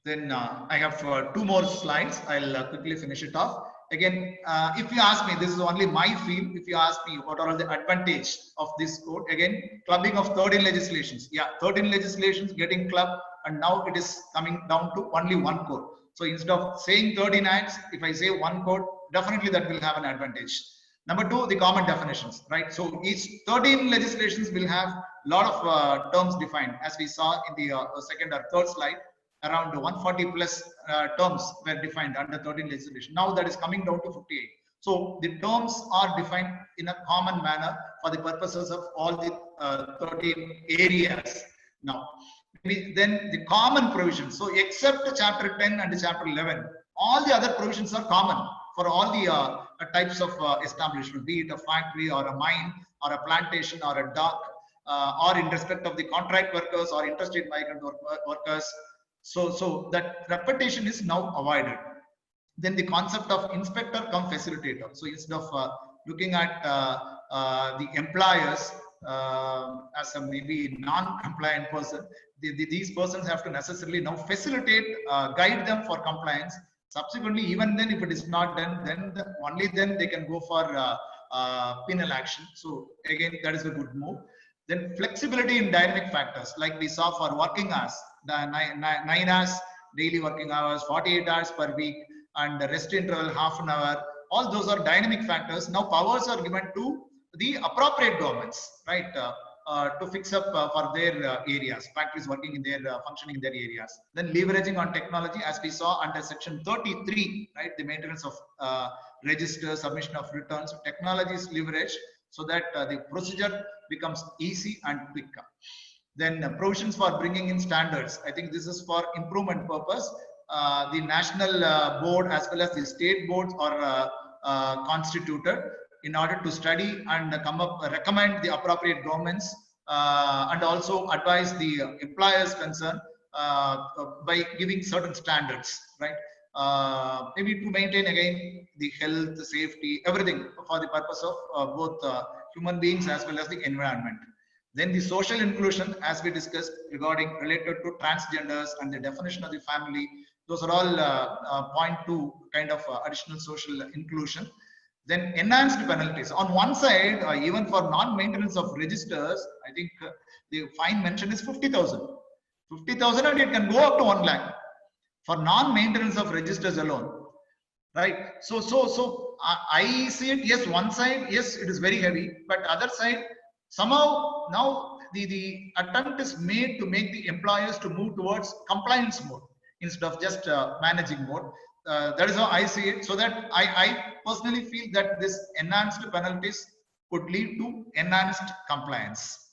Then I have two more slides. I'll quickly finish it off. Again, if you ask me, this is only my field. If you ask me what are all the advantage of this code, again, clubbing of 13 legislations. Yeah, 13 legislations getting clubbed, and now it is coming down to only one code. So instead of saying 13 acts, if I say one code, definitely that will have an advantage. Number two, the common definitions, right? So each 13 legislations will have a lot of terms defined, as we saw in the second or third slide. Around 140 plus terms were defined under 13 legislation. Now that is coming down to 58. So the terms are defined in a common manner for the purposes of all the 13 areas. Now, then the common provisions. So except chapter 10 and chapter 11, all the other provisions are common for all the types of establishment, be it a factory or a mine or a plantation or a dock, or in respect of the contract workers or interstate migrant workers. So that repetition is now avoided. Then the concept of inspector come facilitator. So instead of looking at the employers as a maybe non-compliant person, these persons have to necessarily now facilitate, guide them for compliance. Subsequently, even then, if it is not done, then only then they can go for penal action. So again, that is a good move. Then flexibility in dynamic factors, like we saw for working hours, the 9 hours daily working hours, 48 hours per week, and the rest interval half an hour. All those are dynamic factors. Now powers are given to the appropriate governments, right, to fix up for their areas, factories working in their functioning in their areas. Then leveraging on technology, as we saw under section 33, right, the maintenance of registers, submission of returns. Technology is leveraged so that the procedure becomes easy and quicker. Then provisions for bringing in standards. I think this is for improvement purpose. The national board as well as the state boards are constituted in order to study and recommend the appropriate governments, and also advise the employers concerned by giving certain standards, right? Maybe to maintain again the health, safety, everything for the purpose of both human beings as well as the environment. Then the social inclusion, as we discussed, regarding related to transgenders and the definition of the family, those are all point to kind of additional social inclusion. Then enhanced penalties. On one side, even for non-maintenance of registers, I think the fine mentioned is 50,000. 50,000, and it can go up to 1 lakh for non-maintenance of registers alone, right? So I see it. Yes, one side, yes, it is very heavy, but other side, somehow now the attempt is made to make the employers to move towards compliance mode instead of just managing mode. That is how I see it. So that I personally feel that this enhanced penalties could lead to enhanced compliance.